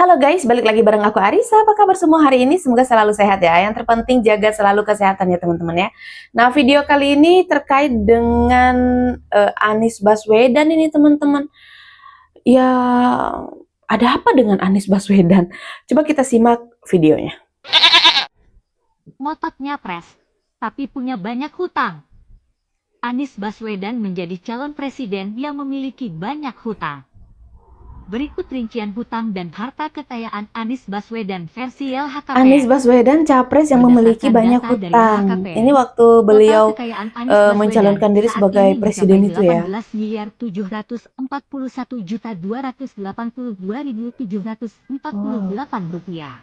Halo guys, balik lagi bareng aku Arisa. Apa kabar semua hari ini? Semoga selalu sehat ya. Yang terpenting jaga selalu kesehatan ya teman-teman ya. Nah, video kali ini terkait dengan Anies Baswedan ini teman-teman. Ya, ada apa dengan Anies Baswedan? Coba kita simak videonya. Ngototnya pres, tapi punya banyak hutang. Anies Baswedan menjadi calon presiden yang memiliki banyak hutang. Berikut rincian hutang dan harta kekayaan Anies Baswedan versi LHKPN. Anies Baswedan capres yang memiliki banyak hutang. Ini waktu beliau mencalonkan diri sebagai presiden itu ya. 18.741.282.748 rupiah.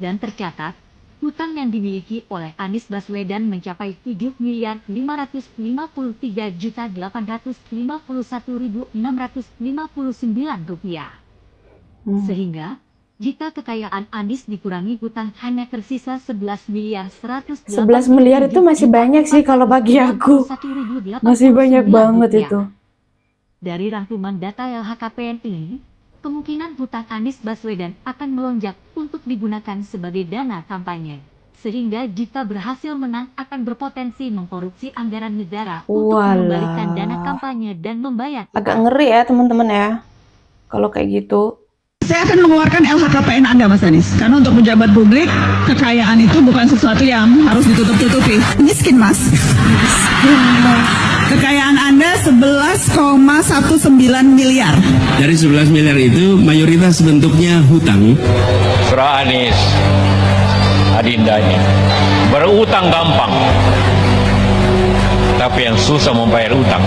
Dan tercatat, hutang yang dimiliki oleh Anies Baswedan mencapai 7.553.851.659 rupiah. Sehingga, jika kekayaan Anies dikurangi hutang hanya tersisa 11 miliar 100 11 miliar itu masih banyak sih kalau bagi aku. Masih banyak banget itu. Dari rangkuman data LHKPN ini, kemungkinan hutang Anies Baswedan akan melonjak untuk digunakan sebagai dana kampanye. Sehingga jika berhasil menang akan berpotensi mengkorupsi anggaran negara untuk mengembalikan dana kampanye dan membayar. Agak ngeri ya teman-teman ya, kalau kayak gitu. Saya akan mengeluarkan LHKPN Anda, Mas Anies. Karena untuk pejabat publik, kekayaan itu bukan sesuatu yang harus ditutup-tutupi. Miskin, Mas. Kekayaan Anda 11,19 miliar. Dari 11 miliar itu mayoritas bentuknya hutang. Surah Anies, adindanya, berutang gampang, tapi yang susah membayar utang.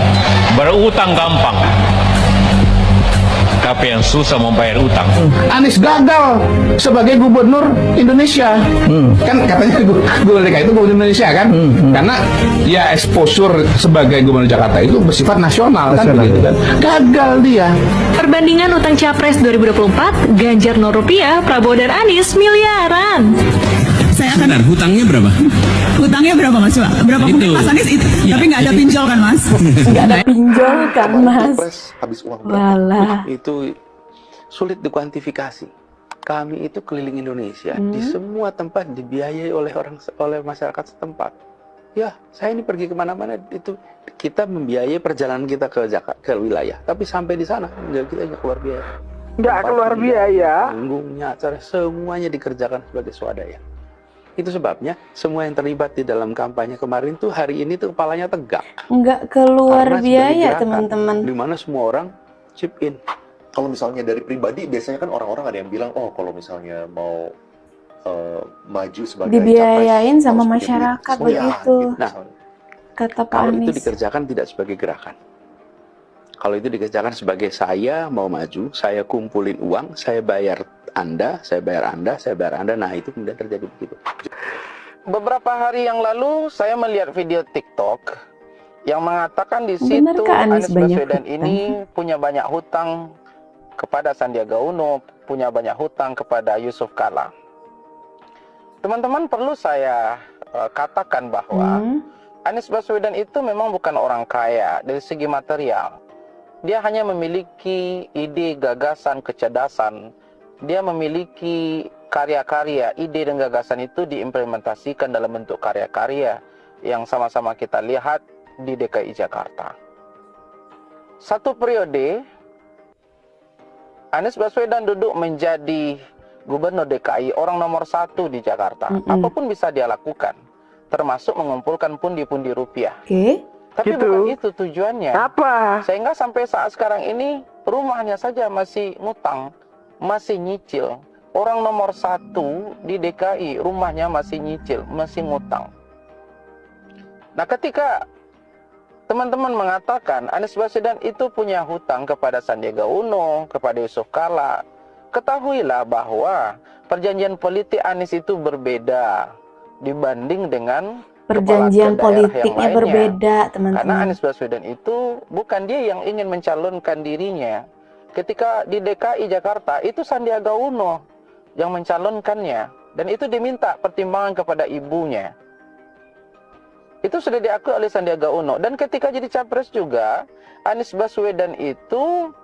Berutang gampang, tapi yang susah membayar utang. Anies gagal sebagai gubernur Indonesia. Kan katanya gubernur DKI itu gubernur Indonesia kan? Karena ya exposure sebagai gubernur Jakarta itu bersifat nasional kan begitu kan. Gagal dia. Perbandingan utang Capres 2024, Ganjar 0 rupiah, Prabowo dan Anies miliaran. Saya akan... Benar, hutangnya berapa? Hutangnya berapa, Mas? Berapa Itu. mungkin Mas Anies itu? Ya, tapi nggak ada pinjol kan, Mas? Nggak ada pinjol kan mas. Habis uang Walah. itu sulit dikuantifikasi. Kami itu keliling Indonesia, di semua tempat dibiayai oleh masyarakat setempat. Ya, saya ini pergi kemana-mana itu kita membiayai perjalanan kita ke Jakarta, ke wilayah. Tapi sampai di sana kita nggak keluar biaya. Nggak keluar biaya. Panggungnya, acara semuanya dikerjakan sebagai swadaya. Itu sebabnya semua yang terlibat di dalam kampanye kemarin tuh hari ini tuh kepalanya tegak. Nggak keluar Karena biaya gerakan, teman-teman. di mana semua orang chip in. Kalau misalnya dari pribadi, biasanya kan orang-orang ada yang bilang, oh kalau misalnya mau maju sebagai Dibiayain capres, sama harus punya masyarakat duit sekian, begitu. Nah, Kata Pak kalau itu Anies. dikerjakan tidak sebagai gerakan. Kalau itu dikerjakan sebagai saya mau maju, saya kumpulin uang, saya bayar Anda, saya bayar Anda, saya bayar Anda. Nah, itu kemudian terjadi begitu. Beberapa hari yang lalu saya melihat video TikTok yang mengatakan di situ Benarkah Anies Anies banyak Baswedan hutang? ini punya banyak hutang kepada Sandiaga Uno, punya banyak hutang kepada Yusuf Kala. Teman-teman, perlu saya katakan bahwa Anies Baswedan itu memang bukan orang kaya dari segi material. Dia hanya memiliki ide, gagasan, kecerdasan. Dia memiliki karya-karya, ide dan gagasan itu diimplementasikan dalam bentuk karya-karya yang sama-sama kita lihat di DKI Jakarta. Satu periode, Anies Baswedan duduk menjadi gubernur DKI, orang nomor 1 di Jakarta. Apapun bisa dia lakukan, termasuk mengumpulkan pundi-pundi rupiah. Tapi bukan itu tujuannya. Apa? Sehingga sampai saat sekarang ini rumahnya saja masih ngutang, masih nyicil. Orang nomor 1 di DKI rumahnya masih nyicil, masih ngutang. Nah, ketika teman-teman mengatakan Anies Baswedan itu punya hutang kepada Sandiaga Uno, kepada Yusuf Kala, ketahuilah bahwa perjanjian politik Anies itu berbeda dibanding dengan Perjanjian politiknya berbeda, Karena teman-teman. Anies Baswedan itu bukan dia yang ingin mencalonkan dirinya. Ketika di DKI Jakarta, itu Sandiaga Uno yang mencalonkannya. Dan itu diminta pertimbangan kepada ibunya. Itu sudah diakui oleh Sandiaga Uno. Dan ketika jadi capres juga, Anies Baswedan itu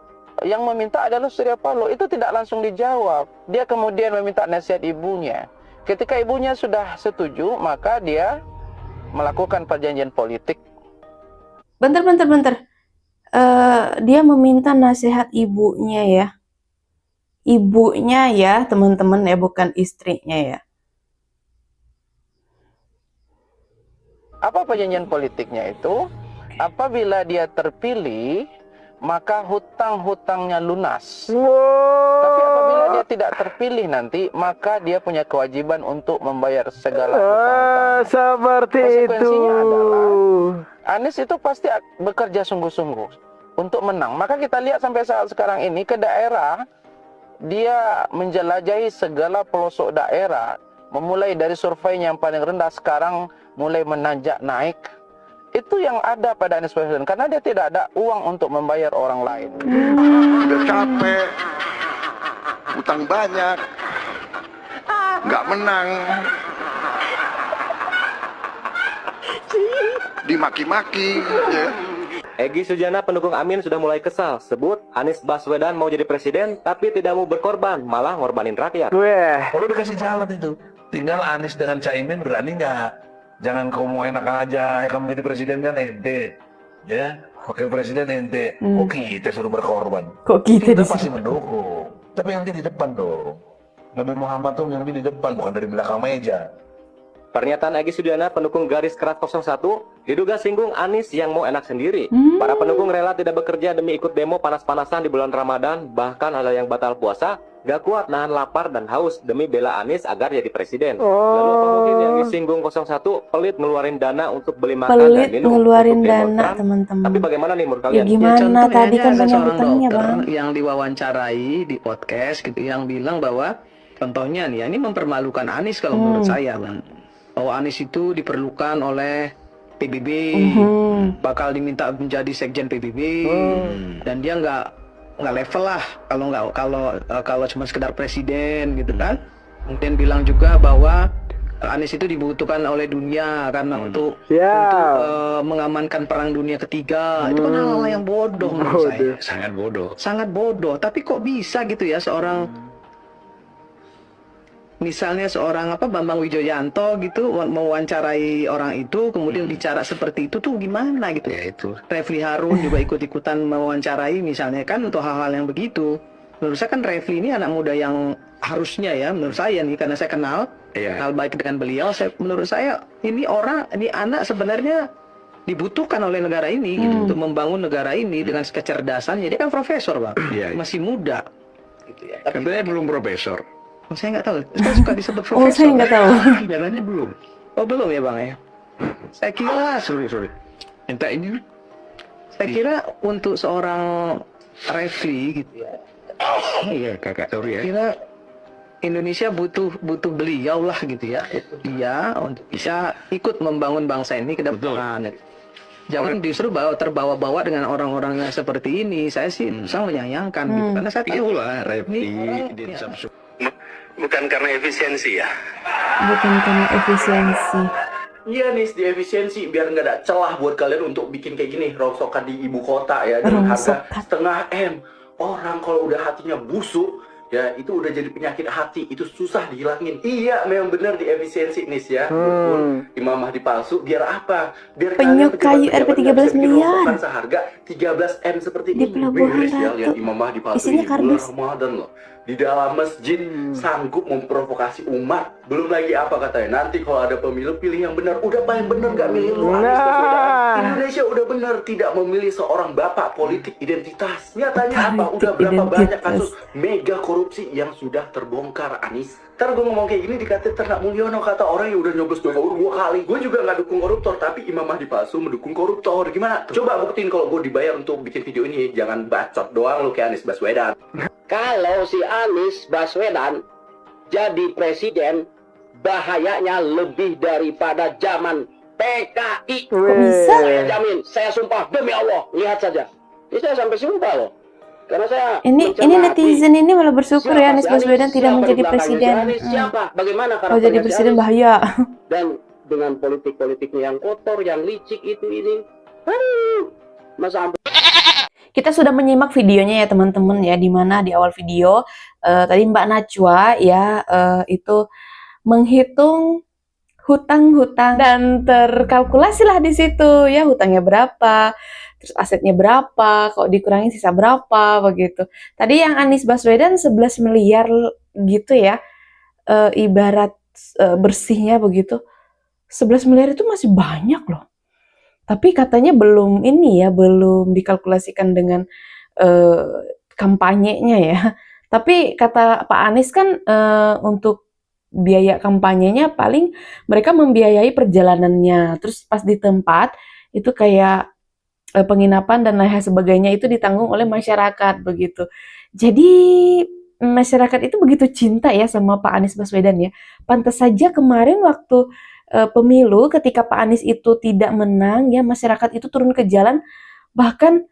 yang meminta adalah Surya Paloh. Itu tidak langsung dijawab. Dia kemudian meminta nasihat ibunya. Ketika ibunya sudah setuju, maka dia melakukan perjanjian politik. Bentar. Dia meminta nasihat ibunya ya. Ibunya ya, teman-teman ya, bukan istrinya ya. Apa perjanjian politiknya itu? Apabila dia terpilih, maka hutang-hutangnya lunas. Tapi apabila dia tidak terpilih nanti, maka dia punya kewajiban untuk membayar segala hutang-hutang. Seperti Konsekuensinya adalah Anies itu pasti bekerja sungguh-sungguh untuk menang. Maka kita lihat sampai saat sekarang ini ke daerah, dia menjelajahi segala pelosok daerah, memulai dari surveinya yang paling rendah sekarang mulai menanjak naik. Itu yang ada pada Anies Baswedan, karena dia tidak ada uang untuk membayar orang lain. Udah capek, utang banyak, nggak menang, dimaki-maki. Ya. Egy Sujana pendukung Amin sudah mulai kesal. Sebut Anies Baswedan mau jadi presiden tapi tidak mau berkorban, malah ngorbanin rakyat. Kalau dikasih jalan itu, tinggal Anies dengan Caimin berani nggak? Jangan kau mau enak aja, kamu jadi presiden kan ente, ya, wakil presiden ente. Kok kita suruh berkorban? Kok kita pasti mendukung, tapi nanti di depan dong. Nabi Muhammad tuh yang di depan, bukan dari belakang meja. Pernyataan Egy Sujana pendukung garis keras 01 diduga singgung Anies yang mau enak sendiri. Para pendukung rela tidak bekerja demi ikut demo panas-panasan di bulan Ramadan, bahkan ada yang batal puasa, gak kuat nahan lapar dan haus demi bela Anies agar jadi presiden. Lalu apa mungkin yang disinggung 01 pelit ngeluarin dana untuk beli makan dan minum? Ngeluarin dana, teman-teman. Tapi bagaimana nih menurut Ya kalian? gimana, tadi kan banyak hutangnya, Bang. Yang diwawancarai di podcast gitu, yang bilang bahwa contohnya nih, ini mempermalukan Anies kalau menurut saya, Bang. Bahwa Anies itu diperlukan oleh PBB, bakal diminta menjadi sekjen PBB, dan dia nggak level lah kalau cuma sekedar presiden gitu kan. Kemudian bilang juga bahwa Anies itu dibutuhkan oleh dunia karena untuk mengamankan perang dunia ketiga. Itu kan hal-hal yang bodoh menurut saya. Sangat bodoh. Tapi kok bisa gitu ya seorang misalnya seorang Bambang Wijoyanto gitu mewawancarai orang itu, kemudian bicara seperti itu tuh gimana gitu. Ya itu. Refli Harun juga ikut-ikutan mewawancarai misalnya kan untuk hal-hal yang begitu. Menurut saya kan Refli ini anak muda yang harusnya ya, menurut saya nih, karena saya kenal baik dengan beliau, menurut saya ini anak sebenarnya dibutuhkan oleh negara ini gitu, untuk membangun negara ini dengan kecerdasannya. Dia kan profesor, Bang. Masih muda. Gitu ya. Tapi katanya belum profesor. Oh, saya nggak tahu. Saya suka disebut profesor. Oh, saya nggak tahu. Katanya belum. Oh, belum ya, Bang ya. Saya kira sorry. Minta ini. Saya kira untuk seorang Refli gitu ya. Iya, kakak sorry ya. Kira Indonesia butuh beliau lah gitu ya. Dia untuk bisa ikut membangun bangsa ini ke depan. Jangan justru terbawa-bawa dengan orang-orang yang seperti ini. Saya sih sangat menyayangkan gitu. Karena saya tahu lah Refli Bukan karena efisiensi ya? Bukan karena efisiensi. Iya nih, di efisiensi biar nggak ada celah buat kalian untuk bikin kayak gini, rongsokan di ibu kota ya dengan harga setengah M. Orang kalau udah hatinya busuk ya itu udah jadi penyakit hati, itu susah dihilangin. Iya, memang benar di efisiensi nih ya. Imam Mahdi palsu biar apa? Biar penyok kayu RP 13 miliar. Seharga 13 M seperti di ini. Beres ya, lihat Imam Mahdi palsu isinya di bulan Ramadan loh. Di dalam masjid sanggup memprovokasi umat. Belum lagi apa katanya, nanti kalau ada pemilu pilih yang benar. Udah paling benar gak milih lu Anies Baswedan. Indonesia udah benar tidak memilih seorang bapak politik identitas. Nyatanya apa? Udah berapa banyak kasus mega korupsi yang sudah terbongkar Anies. Ntar gue ngomong kayak gini dikatain Ternak Mulyono, kata orang yang udah nyoblos 2 kali. Gue juga gak dukung koruptor, tapi Imam Mahdi palsu mendukung koruptor. Gimana? Coba buktiin kalau gue dibayar untuk bikin video ini. Jangan bacot doang lu kayak Anies Baswedan. Kalau si Anies Baswedan jadi presiden, bahayanya lebih daripada zaman PKI. Kok bisa? Saya jamin, saya sumpah demi Allah. Lihat saja. Ini saya sampai sumpah loh. Karena saya ini netizen ini malah bersyukur ya Anies Baswedan tidak menjadi presiden. Siapa? Bagaimana kalau jadi presiden bahaya. Dan dengan politik-politiknya yang kotor, yang licik itu ini. Aduh. Masa Kita sudah menyimak videonya ya teman-teman ya, dimana di awal video tadi Mbak Najwa ya itu menghitung hutang-hutang dan terkalkulasi lah di situ ya, hutangnya berapa, terus asetnya berapa, kok dikurangi sisa berapa begitu. Tadi yang Anies Baswedan 11 miliar gitu ya, ibarat bersihnya begitu. 11 miliar itu masih banyak loh. Tapi katanya belum ini ya, belum dikalkulasikan dengan kampanyenya ya. Tapi kata Pak Anies kan untuk biaya kampanyenya paling mereka membiayai perjalanannya, terus pas di tempat itu kayak penginapan dan lain sebagainya itu ditanggung oleh masyarakat begitu. Jadi masyarakat itu begitu cinta ya sama Pak Anies Baswedan ya. Pantas saja kemarin waktu pemilu ketika Pak Anies itu tidak menang ya, masyarakat itu turun ke jalan, bahkan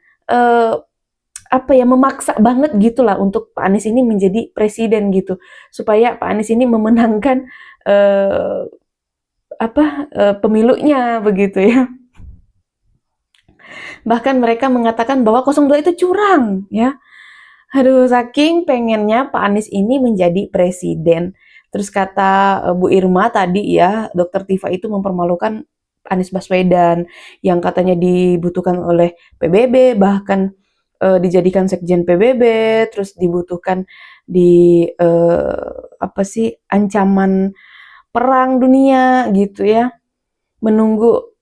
memaksa banget gitulah untuk Pak Anies ini menjadi presiden gitu, supaya Pak Anies ini memenangkan pemilunya begitu ya. Bahkan mereka mengatakan bahwa 02 itu curang ya. Aduh, saking pengennya Pak Anies ini menjadi presiden. Terus kata Bu Irma tadi ya, Dr. Tifa itu mempermalukan Anies Baswedan yang katanya dibutuhkan oleh PBB, bahkan dijadikan sekjen PBB, terus dibutuhkan di ancaman perang dunia gitu ya, menunggu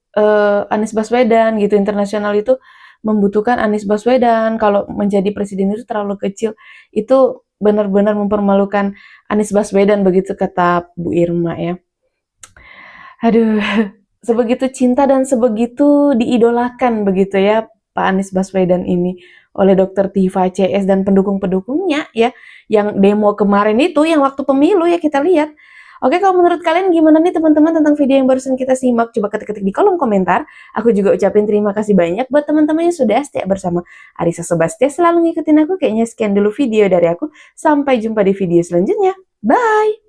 Anies Baswedan gitu, internasional itu membutuhkan Anies Baswedan, kalau menjadi presiden itu terlalu kecil, itu benar-benar mempermalukan Anies Baswedan begitu kata Bu Irma ya. Aduh, sebegitu cinta dan sebegitu diidolakan begitu ya Pak Anies Baswedan ini oleh Dr. Tifa CS dan pendukung-pendukungnya ya, yang demo kemarin itu yang waktu pemilu ya kita lihat. Oke, kalau menurut kalian gimana nih teman-teman tentang video yang barusan kita simak? Coba ketik-ketik di kolom komentar. Aku juga ucapin terima kasih banyak buat teman-teman yang sudah setia bersama Arisa Sebastia, selalu ngikutin aku. Kayaknya sekian dulu video dari aku. Sampai jumpa di video selanjutnya. Bye!